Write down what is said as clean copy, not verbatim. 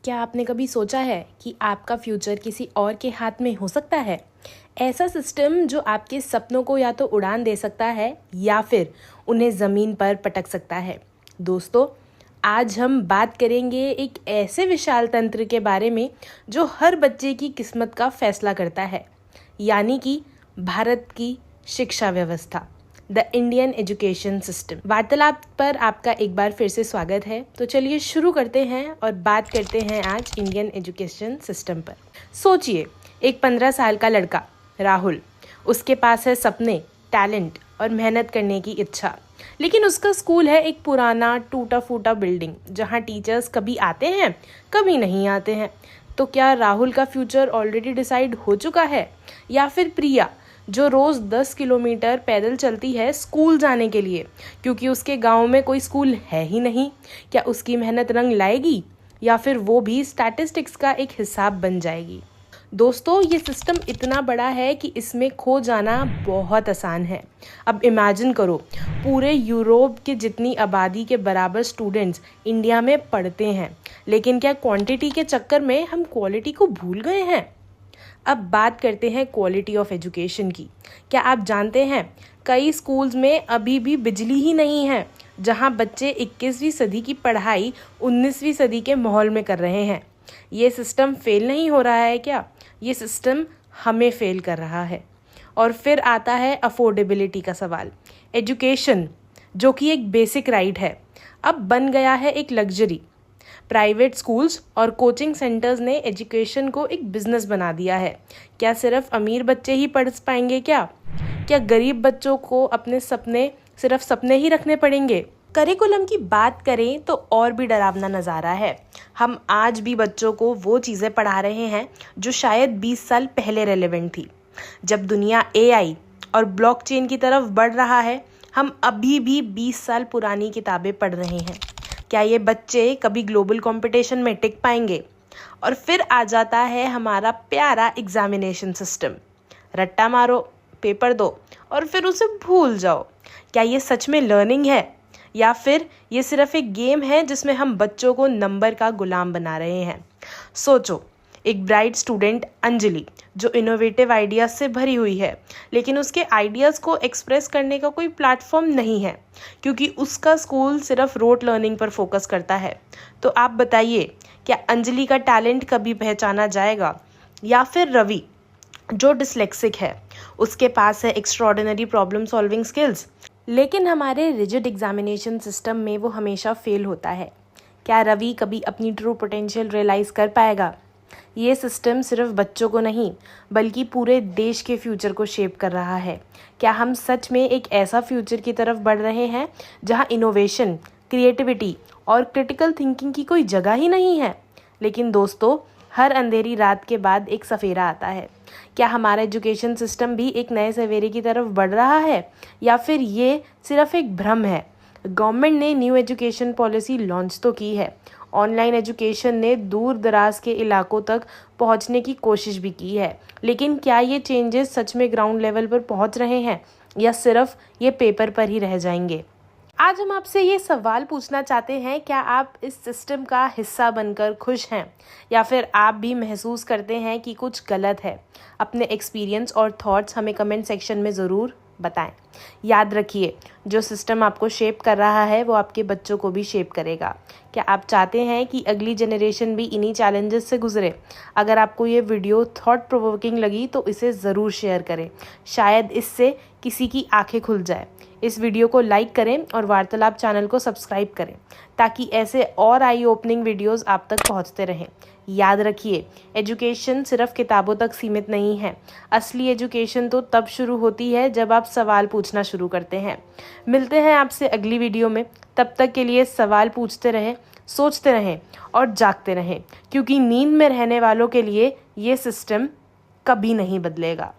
क्या आपने कभी सोचा है कि आपका फ्यूचर किसी और के हाथ में हो सकता है? ऐसा सिस्टम जो आपके सपनों को या तो उड़ान दे सकता है या फिर उन्हें ज़मीन पर पटक सकता है। दोस्तों, आज हम बात करेंगे एक ऐसे विशाल तंत्र के बारे में जो हर बच्चे की किस्मत का फैसला करता है, यानी कि भारत की शिक्षा व्यवस्था, द इंडियन एजुकेशन सिस्टम। वार्तालाप पर आपका एक बार फिर से स्वागत है। तो चलिए शुरू करते हैं और बात करते हैं आज इंडियन एजुकेशन सिस्टम पर। सोचिए, एक 15 साल का लड़का राहुल, उसके पास है सपने, टैलेंट और मेहनत करने की इच्छा, लेकिन उसका स्कूल है एक पुराना टूटा फूटा बिल्डिंग जहां टीचर्स कभी आते हैं कभी नहीं आते हैं। तो क्या राहुल का फ्यूचर ऑलरेडी डिसाइड हो चुका है, या फिर प्रिया जो रोज़ 10 किलोमीटर पैदल चलती है स्कूल जाने के लिए क्योंकि उसके गांव में कोई स्कूल है ही नहीं, क्या उसकी मेहनत रंग लाएगी या फिर वो भी स्टैटिस्टिक्स का एक हिसाब बन जाएगी? दोस्तों, ये सिस्टम इतना बड़ा है कि इसमें खो जाना बहुत आसान है। अब इमेजिन करो, पूरे यूरोप के जितनी आबादी के बराबर स्टूडेंट्स इंडिया में पढ़ते हैं, लेकिन क्या क्वांटिटी के चक्कर में हम क्वालिटी को भूल गए हैं? अब बात करते हैं क्वालिटी ऑफ एजुकेशन की। क्या आप जानते हैं, कई स्कूल्स में अभी भी बिजली ही नहीं है, जहां बच्चे 21वीं सदी की पढ़ाई 19वीं सदी के माहौल में कर रहे हैं। ये सिस्टम फेल नहीं हो रहा है क्या? ये सिस्टम हमें फेल कर रहा है। और फिर आता है अफोर्डेबिलिटी का सवाल। एजुकेशन, जो कि एक बेसिक राइट है, अब बन गया है एक लग्जरी। प्राइवेट स्कूल्स और कोचिंग सेंटर्स ने एजुकेशन को एक बिजनेस बना दिया है। क्या सिर्फ अमीर बच्चे ही पढ़ पाएंगे क्या गरीब बच्चों को अपने सिर्फ सपने ही रखने पड़ेंगे? करिकुलम की बात करें तो और भी डरावना नज़ारा है। हम आज भी बच्चों को वो चीज़ें पढ़ा रहे हैं जो शायद 20 साल पहले रेलेवेंट थी। जब दुनिया AI और ब्लॉकचेन की तरफ बढ़ रहा है, हम अभी भी 20 साल पुरानी किताबें पढ़ रहे हैं। क्या ये बच्चे कभी ग्लोबल कंपटीशन में टिक पाएंगे? और फिर आ जाता है हमारा प्यारा एग्जामिनेशन सिस्टम। रट्टा मारो, पेपर दो और फिर उसे भूल जाओ। क्या ये सच में लर्निंग है, या फिर ये सिर्फ एक गेम है जिसमें हम बच्चों को नंबर का गुलाम बना रहे हैं? सोचो, एक ब्राइट स्टूडेंट अंजलि जो इनोवेटिव आइडियाज़ से भरी हुई है, लेकिन उसके आइडियाज़ को एक्सप्रेस करने का कोई प्लेटफॉर्म नहीं है क्योंकि उसका स्कूल सिर्फ रोट लर्निंग पर फोकस करता है। तो आप बताइए, क्या अंजलि का टैलेंट कभी पहचाना जाएगा? या फिर रवि जो डिसलेक्सिक है, उसके पास है एक्स्ट्रॉर्डिनरी प्रॉब्लम सॉल्विंग स्किल्स, लेकिन हमारे रिजिड एग्जामिनेशन सिस्टम में वो हमेशा फेल होता है। क्या रवि कभी अपनी ट्रू पोटेंशियल रियलाइज़ कर पाएगा? ये सिस्टम सिर्फ बच्चों को नहीं बल्कि पूरे देश के फ्यूचर को शेप कर रहा है। क्या हम सच में एक ऐसा फ्यूचर की तरफ बढ़ रहे हैं जहां इनोवेशन, क्रिएटिविटी और क्रिटिकल थिंकिंग की कोई जगह ही नहीं है? लेकिन दोस्तों, हर अंधेरी रात के बाद एक सफेरा आता है। क्या हमारा एजुकेशन सिस्टम भी एक नए सवेरे की तरफ बढ़ रहा है, या फिर ये सिर्फ एक भ्रम है? गवर्नमेंट ने न्यू एजुकेशन पॉलिसी लॉन्च तो की है, ऑनलाइन एजुकेशन ने दूर दराज के इलाकों तक पहुंचने की कोशिश भी की है, लेकिन क्या ये चेंजेस सच में ग्राउंड लेवल पर पहुंच रहे हैं, या सिर्फ ये पेपर पर ही रह जाएंगे? आज हम आपसे ये सवाल पूछना चाहते हैं, क्या आप इस सिस्टम का हिस्सा बनकर खुश हैं, या फिर आप भी महसूस करते हैं कि कुछ गलत है? अपने एक्सपीरियंस और थॉट्स हमें कमेंट सेक्शन में ज़रूर बताएं। याद रखिए, जो सिस्टम आपको शेप कर रहा है वो आपके बच्चों को भी शेप करेगा। क्या आप चाहते हैं कि अगली जनरेशन भी इन्हीं चैलेंजेस से गुजरे? अगर आपको ये वीडियो थॉट प्रोवोकिंग लगी तो इसे ज़रूर शेयर करें, शायद इससे किसी की आंखें खुल जाए। इस वीडियो को लाइक करें और वार्तालाप चैनल को सब्सक्राइब करें ताकि ऐसे और आई ओपनिंग वीडियोस आप तक पहुंचते रहें। याद रखिए, एजुकेशन सिर्फ किताबों तक सीमित नहीं है। असली एजुकेशन तो तब शुरू होती है जब आप सवाल पूछना शुरू करते हैं। मिलते हैं आपसे अगली वीडियो में। तब तक के लिए सवाल पूछते रहें, सोचते रहें और जागते रहें, क्योंकि नींद में रहने वालों के लिए ये सिस्टम कभी नहीं बदलेगा।